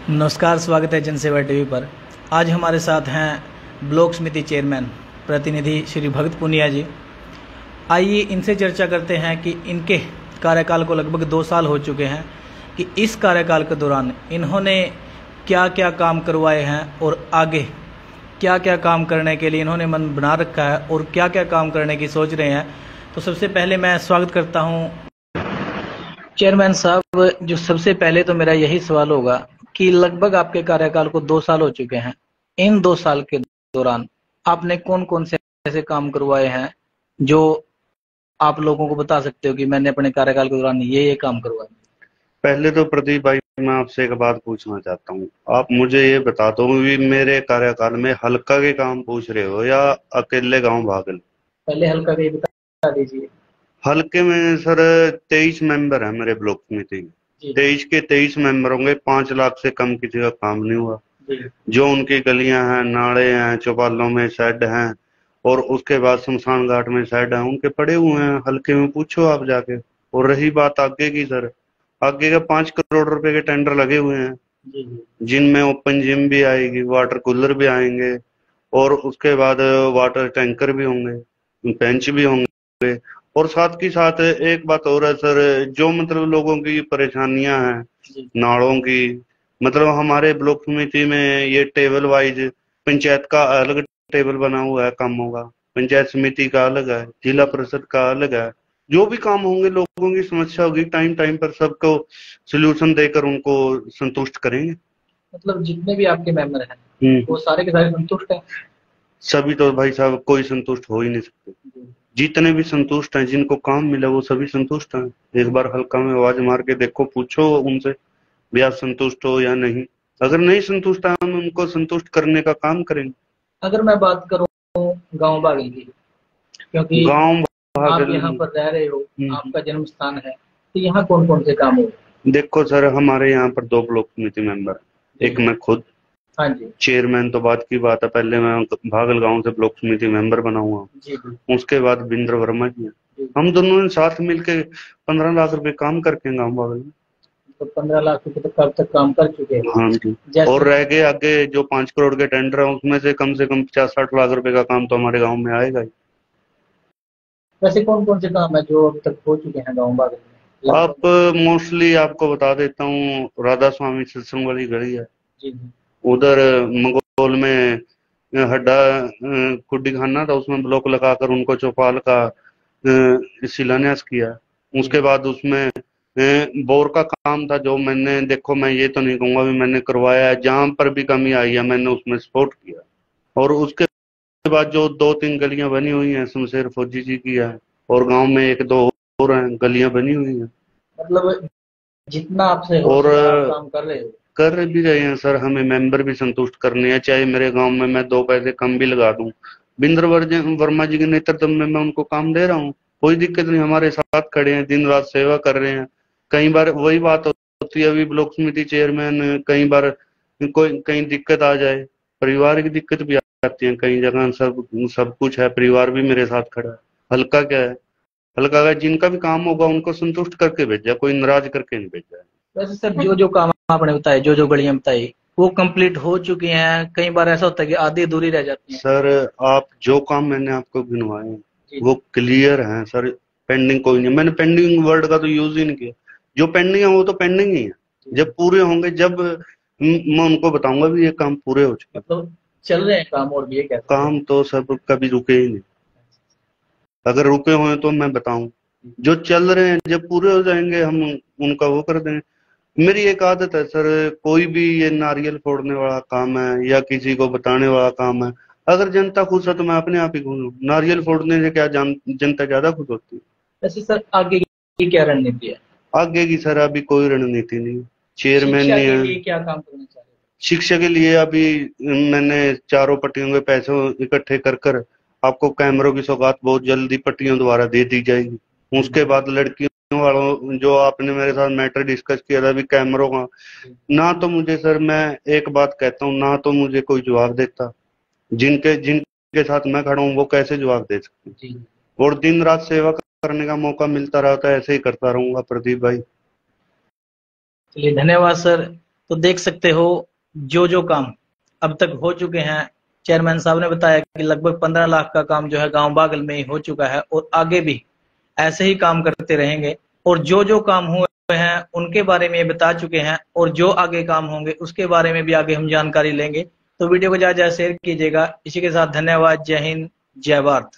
नमस्कार, स्वागत है जनसेवा टीवी पर। आज हमारे साथ हैं ब्लॉक समिति चेयरमैन प्रतिनिधि श्री भगत पुनिया जी। आइए इनसे चर्चा करते हैं कि इनके कार्यकाल को लगभग 2 साल हो चुके हैं कि इस कार्यकाल के दौरान इन्होंने क्या क्या काम करवाए हैं और आगे क्या क्या काम करने के लिए इन्होंने मन बना रखा है और क्या क्या काम करने की सोच रहे हैं। तो सबसे पहले मैं स्वागत करता हूं चेयरमैन साहब। जो सबसे पहले तो मेरा यही सवाल होगा कि लगभग आपके कार्यकाल को 2 साल हो चुके हैं। इन 2 साल के दौरान आपने कौन कौन से ऐसे काम करवाए हैं जो आप लोगों को बता सकते हो कि मैंने अपने कार्यकाल के दौरान ये काम करवाए? पहले तो प्रदीप भाई, मैं आपसे एक बात पूछना चाहता हूँ। आप मुझे ये बता दो कि मेरे कार्यकाल में हल्का के काम पूछ रहे हो या अकेले गांव भागल? पहले हल्का के बता दीजिए। हल्के में सर 23 मेंबर हैं मेरे ब्लॉक समिति के। 23 के 23 मेंबर होंगे। 5 लाख से कम किसी का काम नहीं हुआ। जो उनकी गलियां हैं, नाले हैं, चौपालों में शेड हैं और उसके बाद शमशान घाट में शेड हैं, उनके पड़े हुए हैं। हल्के में पूछो आप जाके। और रही बात आगे की सर, आगे का 5 करोड़ रुपए के टेंडर लगे हुए हैं जिनमें ओपन जिम भी आएगी, वाटर कूलर भी आएंगे और उसके बाद वाटर टैंकर भी होंगे, बेंच भी होंगे। और साथ की साथ एक बात और है सर, जो मतलब लोगों की परेशानियां हैं नालों की, मतलब हमारे ब्लॉक समिति में ये टेबल वाइज पंचायत का अलग टेबल बना हुआ है कामों का, पंचायत समिति का अलग है, जिला परिषद का अलग है। जो भी काम होंगे, लोगों की समस्या होगी, टाइम टाइम पर सबको सोल्यूशन देकर उनको संतुष्ट करेंगे। मतलब जितने भी आपके मेंबर हैं वो सारे के सारे संतुष्ट हैं? सभी तो भाई साहब कोई संतुष्ट हो ही नहीं सकते। जितने भी संतुष्ट हैं, जिनको काम मिला वो सभी संतुष्ट हैं। एक बार हल्का में आवाज मार के देखो, पूछो उनसे भी आप संतुष्ट हो या नहीं। अगर नहीं संतुष्ट है, हम उनको संतुष्ट करने का काम करेंगे। अगर मैं बात करूं गांव बागल की, क्योंकि गांव आप यहाँ पर रह रहे हो, आपका जन्म स्थान है, तो यहाँ कौन कौन से काम हो? देखो सर, हमारे यहाँ पर 2 ब्लॉक समिति मेंबर, एक मैं खुद। हाँ जी। चेयरमैन तो बात की बात है, पहले मैं भागल गांव से ब्लॉक समिति मेंबर बना हुआ। उसके बाद बिंद्र वर्मा जी हैं। हम दोनों ने साथ मिलके 15 लाख रुपए काम करके गांव भागल में। तो 15 लाख रुपए तक कब तक काम कर चुके हैं? हाँ जी। और रह गए आगे जो 5 करोड़ के टेंडर है, उसमें से कम 50-60 लाख रुपए का काम तो हमारे गाँव में आएगा ही। वैसे कौन कौन से काम है जो अब तक हो चुके हैं गाँव भागल में? आप मोस्टली आपको बता देता हूँ, राधा स्वामी सत्संग वाली गली है, उधर मंगोल में हड्डा कुड्डी खाना था, उसमें ब्लॉक लगाकर उनको चौपाल का शिलान्यास किया। उसके बाद उसमें बोर का काम था, जो मैंने, देखो मैं ये तो नहीं कहूंगा भी मैंने करवाया है, जहां पर भी कमी आई है मैंने उसमें सपोर्ट किया। और उसके बाद जो 2-3 गलियां बनी हुई हैं, शमशेर फौजी जी की है और गांव में 1-2 और हैं गलियां बनी हुई हैं। मतलब जितना आपसे हो और आप काम कर रहे हो? कर भी रहे हैं सर। हमें मेंबर भी संतुष्ट करने हैं, चाहे मेरे गांव में मैं 2 पैसे कम भी लगा दूं। बिंद्र वर्मा जी के नेतृत्व में मैं उनको काम दे रहा हूँ, कोई दिक्कत नहीं। हमारे साथ खड़े हैं, दिन रात सेवा कर रहे हैं। कई बार वही बात होती है, अभी ब्लॉक समिति चेयरमैन, कई बार कोई कहीं दिक्कत आ जाए, परिवार की दिक्कत भी आती है कई जगह। सब कुछ है, परिवार भी मेरे साथ खड़ा है। हल्का क्या है, हल्का का जिनका भी काम होगा उनको संतुष्ट करके भेजा, कोई नाराज करके नहीं भेजा है। वैसे सर, जो जो काम आपने बताए, जो जो गलियां बताई, वो कंप्लीट हो चुकी हैं? कई बार ऐसा होता है कि आधी अधूरी रह जाती है। सर आप जो काम मैंने आपको गिनवाए वो क्लियर हैं सर, पेंडिंग कोई नहीं। मैंने पेंडिंग वर्ड का तो यूज ही नहीं किया। जो पेंडिंग है वो तो पेंडिंग ही है। जब पूरे होंगे, जब मैं उनको बताऊंगा भी ये काम पूरे हो चुके। तो चल रहे हैं काम और भी? क्या काम तो सब कभी रुके ही नहीं। अगर रुके हुए तो मैं बताऊं, जो चल रहे हैं जब पूरे हो जाएंगे हम उनका वो कर देंगे। मेरी एक आदत है सर, कोई भी ये नारियल फोड़ने वाला काम है या किसी को बताने वाला काम है, अगर जनता खुश है तो मैं अपने आप ही खुश हूँ। नारियल फोड़ने से क्या जनता ज्यादा खुश होती है। वैसे सर, आगे की क्या रणनीति है? आगे की सर अभी कोई रणनीति नहीं। चेयरमैन शिक्षा नहीं के है। लिए क्या काम करना चाह रहे हैं? शिक्षा के लिए अभी मैंने चारों पट्टियों के पैसे इकट्ठे कर कर आपको कैमरों की सौगात बहुत जल्दी पट्टियों द्वारा दे दी जाएगी। उसके बाद लड़कियों वालों, जो आपने मेरे साथ मैटर डिस्कस किया था अभी कैमरों का, ना तो मुझे सर, मैं एक बात कहता हूँ, ना तो मुझे कोई जवाब देता। जिनके जिनके साथ मैं खड़ा हूँ वो कैसे जवाब दे सकते हैं। और दिन रात सेवा करने का मौका मिलता रहता है, ऐसे ही करता रहूंगा प्रदीप भाई। चलिए, धन्यवाद सर। तो देख सकते हो जो जो काम अब तक हो चुके हैं। चेयरमैन साहब ने बताया कि लगभग 15 लाख का काम जो है गांव बागल में ही हो चुका है और आगे भी ऐसे ही काम करते रहेंगे। और जो जो काम हुए हैं उनके बारे में ये बता चुके हैं और जो आगे काम होंगे उसके बारे में भी आगे हम जानकारी लेंगे। तो वीडियो को ज्यादा शेयर कीजिएगा। इसी के साथ धन्यवाद। जय हिंद, जय भारत।